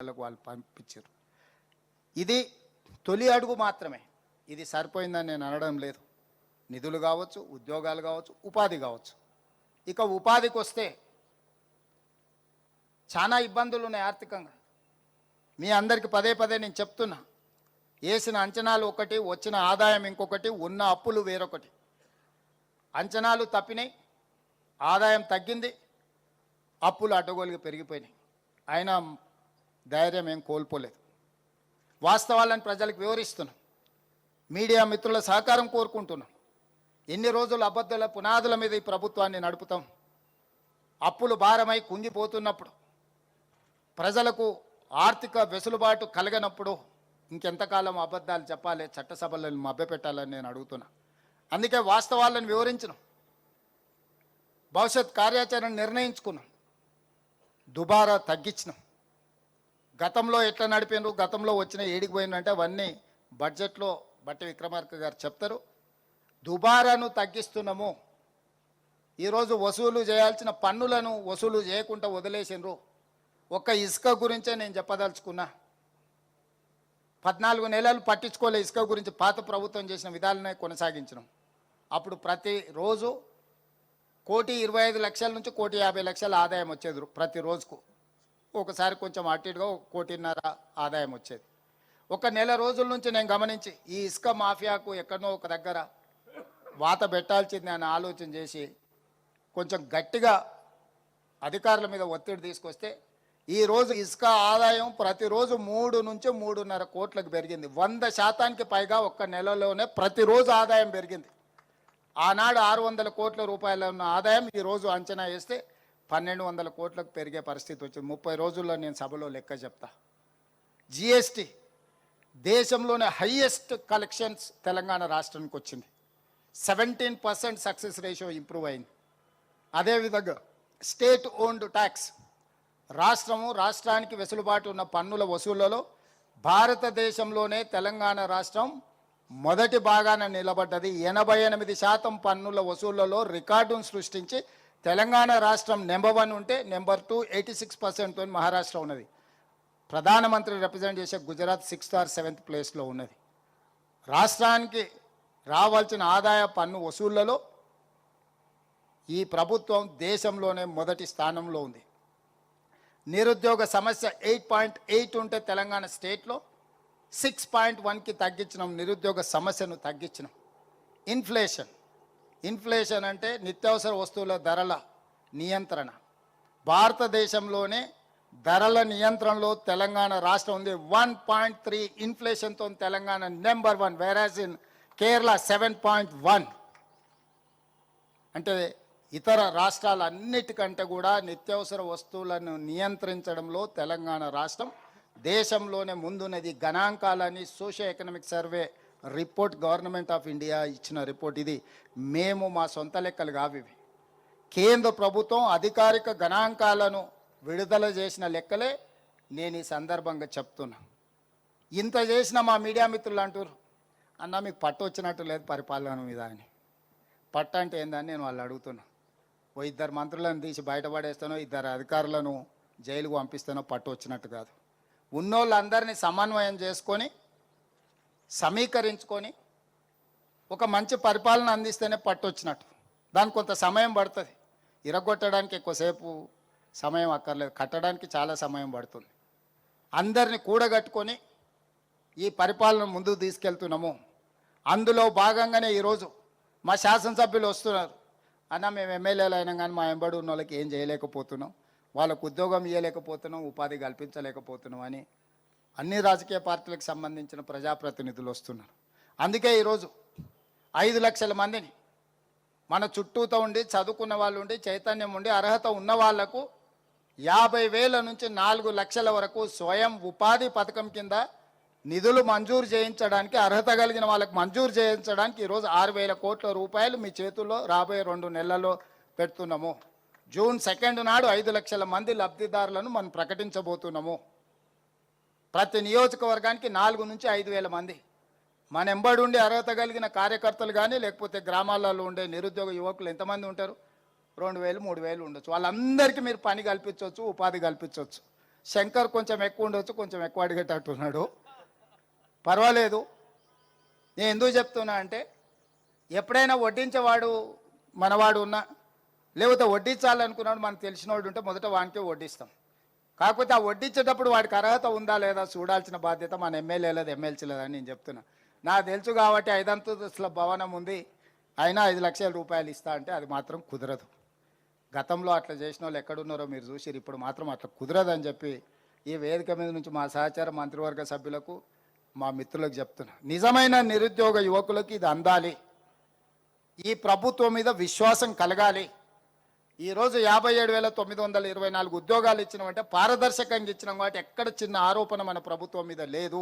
వాళ్ళు పంపించారు. ఇది తొలి అడుగు మాత్రమే. ఇది సరిపోయిందని నేను అనడం లేదు. నిధులు కావచ్చు, ఉద్యోగాలు కావచ్చు, ఉపాధి కావచ్చు. ఇక ఉపాధికి వస్తే చాలా ఇబ్బందులు ఉన్నాయి ఆర్థికంగా. మీ అందరికీ పదే పదే నేను చెప్తున్నా, వేసిన అంచనాలు ఒకటి, వచ్చిన ఆదాయం ఇంకొకటి, ఉన్న అప్పులు వేరొకటి. అంచనాలు తప్పినాయి, ఆదాయం తగ్గింది, అప్పులు అడ్డగోలుగా పెరిగిపోయినాయి. అయినా ధైర్యం ఏం కోల్పోలేదు. వాస్తవాలను ప్రజలకు వివరిస్తున్నాం. మీడియా మిత్రుల సహకారం కోరుకుంటున్నాం. ఎన్ని రోజులు అబద్ధాల పునాదుల మీద ఈ ప్రభుత్వాన్ని నడుపుతాం? అప్పులు భారమై కుంగిపోతున్నప్పుడు, ప్రజలకు ఆర్థిక వెసులుబాటు కలగనప్పుడు ఇంకెంతకాలం అబద్ధాలు చెప్పాలి, చట్టసభలను మభ్యపెట్టాలని నేను అడుగుతున్నా. అందుకే వాస్తవాలను వివరించినాం, భవిష్యత్ కార్యాచరణ నిర్ణయించుకున్నాం, దుబారా తగ్గించినాం. గతంలో ఎట్లా నడిపినారు, గతంలో వచ్చిన ఏడికి పోయిందంటే అవన్నీ బడ్జెట్లో బట్టి విక్రమార్క గారు చెప్తారు. దుబారాను తగ్గిస్తున్నాము. ఈరోజు వసూలు చేయాల్సిన పన్నులను వసూలు చేయకుండా వదిలేసినారు. ఒక్క ఇసుక గురించే నేను చెప్పదలుచుకున్నా. 14 నెలలు పట్టించుకోలే ఇసుక గురించి. పాత ప్రభుత్వం చేసిన విధాలనే కొనసాగించినాం. అప్పుడు ప్రతిరోజు 1,25,00,000 నుంచి 1,50,00,000 ఆదాయం వచ్చేది ప్రతిరోజుకు. ఒకసారి కొంచెం అటు ఇటుగా 1,50,00,000 ఆదాయం వచ్చేది. ఒక నెల రోజుల నుంచి నేను గమనించి ఈ ఇసుక మాఫియాకు ఎక్కడో ఒక దగ్గర వాత పెట్టాల్సింది అని ఆలోచన చేసి కొంచెం గట్టిగా అధికారుల మీద ఒత్తిడి తీసుకొస్తే ఈరోజు ఇసుక ఆదాయం ప్రతిరోజు 3 నుంచి 3.5 కోట్లకు పెరిగింది. 100% పైగా ఒక్క నెలలోనే ప్రతిరోజు ఆదాయం పెరిగింది. ఆనాడు 600 కోట్ల రూపాయల ఉన్న ఆదాయం ఈరోజు అంచనా వేస్తే 1,200 కోట్లకు పెరిగే పరిస్థితి వచ్చింది. 30 రోజుల్లో నేను సభలో లెక్క చెప్తా. జిఎస్టీ దేశంలోనే హైయెస్ట్ కలెక్షన్స్ తెలంగాణ రాష్ట్రానికి వచ్చింది. 17% సక్సెస్ రేషియో ఇంప్రూవ్ అయింది. అదేవిధంగా స్టేట్ ఓన్డ్ ట్యాక్స్, రాష్ట్రానికి వెసులుబాటు ఉన్న పన్నుల వసూళ్లలో భారతదేశంలోనే తెలంగాణ రాష్ట్రం మొదటి భాగాన నిలబడ్డది. 88% పన్నుల వసూళ్లలో రికార్డును సృష్టించి తెలంగాణ రాష్ట్రం నెంబర్ 1 ఉంటే నెంబర్ 2 86%తో మహారాష్ట్ర ఉన్నది. ప్రధానమంత్రి రిప్రజెంట్ చేసే గుజరాత్ 6th or 7th ప్లేస్లో ఉన్నది. రాష్ట్రానికి రావాల్సిన ఆదాయ పన్ను వసూళ్లలో ఈ ప్రభుత్వం దేశంలోనే మొదటి స్థానంలో ఉంది. నిరుద్యోగ సమస్య 8.8 ఉంటే తెలంగాణ స్టేట్లో 6.1కి తగ్గించినాం. నిరుద్యోగ సమస్యను తగ్గించినాం. ఇన్ఫ్లేషన్ అంటే నిత్యావసర వస్తువుల ధరల నియంత్రణ. భారతదేశంలోనే ధరల నియంత్రణలో తెలంగాణ రాష్ట్రం ఉంది. 1.3 ఇన్ఫ్లేషన్తో Telangana number 1, whereas in Kerala 7.1. అంటే ఇతర రాష్ట్రాలన్నిటికంటే కూడా నిత్యావసర వస్తువులను నియంత్రించడంలో తెలంగాణ రాష్ట్రం దేశంలోనే ముందున్నది. గణాంకాలని socio economic survey report government of India ఇచ్చిన రిపోర్ట్ ఇది. మేము మా సొంత లెక్కలు కావి. కేంద్ర ప్రభుత్వం అధికారిక గణాంకాలను విడుదల చేసిన లెక్కలే నేను ఈ సందర్భంగా చెప్తున్నా. ఇంత చేసిన మా మీడియా మిత్రులు అంటారు, అన్న మీకు పట్టు వచ్చినట్టు లేదు పరిపాలన మీద అని. పట్టు అంటే ఏందని నేను వాళ్ళు అడుగుతున్నా. ఓ 2 మంత్రులను తీసి బయటపడేస్తానో 2 అధికారులను జైలుకు పంపిస్తానో పట్టు వచ్చినట్టు కాదు. ఉన్నోళ్ళందరినీ సమన్వయం చేసుకొని సమీకరించుకొని ఒక మంచి పరిపాలన అందిస్తేనే పట్టు వచ్చినట్టు. దానికి కొంత సమయం పడుతుంది. ఇరగొట్టడానికి ఎక్కువసేపు సమయం అక్కర్లేదు, కట్టడానికి చాలా సమయం పడుతుంది. అందరినీ కూడగట్టుకొని ఈ పరిపాలన ముందుకు తీసుకెళ్తున్నాము. అందులో భాగంగానే ఈరోజు మా శాసనసభ్యులు వస్తున్నారు. అన్న మేము ఎమ్మెల్యేలు అయినా కానీ మా ఎంబడి ఉన్న వాళ్ళకి ఏం చేయలేకపోతున్నాం, వాళ్ళకు ఉద్యోగం ఇవ్వలేకపోతున్నాం, ఉపాధి కల్పించలేకపోతున్నాం అని అన్ని రాజకీయ పార్టీలకు సంబంధించిన ప్రజాప్రతినిధులు వస్తున్నారు. అందుకే ఈరోజు 5 లక్షల మందిని మన చుట్టూతో ఉండి చదువుకున్న వాళ్ళు ఉండి చైతన్యం ఉండి అర్హత ఉన్న వాళ్లకు 50,000 నుంచి 4 లక్షల వరకు స్వయం ఉపాధి పథకం కింద నిధులు మంజూరు చేయించడానికి, అర్హత కలిగిన వాళ్ళకు మంజూరు చేయించడానికి ఈరోజు 6,000 కోట్ల రూపాయలు మీ చేతుల్లో రాబోయే 2 నెలల్లో పెడుతున్నాము. జూన్ 2 నాడు 5 లక్షల మంది లబ్ధిదారులను మనం ప్రకటించబోతున్నాము. ప్రతి నియోజకవర్గానికి 4 నుంచి 5,000 మంది మన ఎంబడి ఉండి అర్హత కలిగిన కార్యకర్తలు కానీ లేకపోతే గ్రామాలలో ఉండే నిరుద్యోగ యువకులు ఎంతమంది ఉంటారు? 2,000, 3,000 ఉండొచ్చు. వాళ్ళందరికీ మీరు పని కల్పించవచ్చు, ఉపాధి కల్పించవచ్చు. శంకర్ కొంచెం ఎక్కువ ఉండొచ్చు, కొంచెం ఎక్కువ అడిగేటట్టు ఉన్నాడు. పర్వాలేదు. నేను ఎందుకు చెప్తున్నా అంటే ఎప్పుడైనా వడ్డించేవాడు మనవాడు ఉన్నా, లేకపోతే వడ్డించాలనుకున్నాడు మనకు తెలిసిన వాడు ఉంటే మొదట వానికే వడ్డిస్తాం. కాకపోతే ఆ వడ్డించేటప్పుడు వాడికి అర్హత ఉందా లేదా చూడాల్సిన బాధ్యత మన ఎమ్మెల్యే లేదు, ఎమ్మెల్సీ లేదని నేను చెప్తున్నా. నాకు తెలుసు కాబట్టి 5 అంతస్తుల భవనం ఉంది, అయినా 5 లక్షల రూపాయలు ఇస్తా అంటే అది మాత్రం కుదరదు. గతంలో అట్లా చేసిన వాళ్ళు ఎక్కడున్నారో మీరు చూసిరు. ఇప్పుడు మాత్రం అట్లా కుదరదని చెప్పి ఈ వేదిక మీద నుంచి మా సహచార మంత్రివర్గ సభ్యులకు, మా మిత్రులకు చెప్తున్నా. నిజమైన నిరుద్యోగ యువకులకి ఇది అందాలి, ఈ ప్రభుత్వం మీద విశ్వాసం కలగాలి. ఈరోజు 57,924 ఉద్యోగాలు ఇచ్చినామంటే పారదర్శకంగా ఇచ్చినాం కాబట్టి ఎక్కడ చిన్న ఆరోపణ మన ప్రభుత్వం మీద లేదు.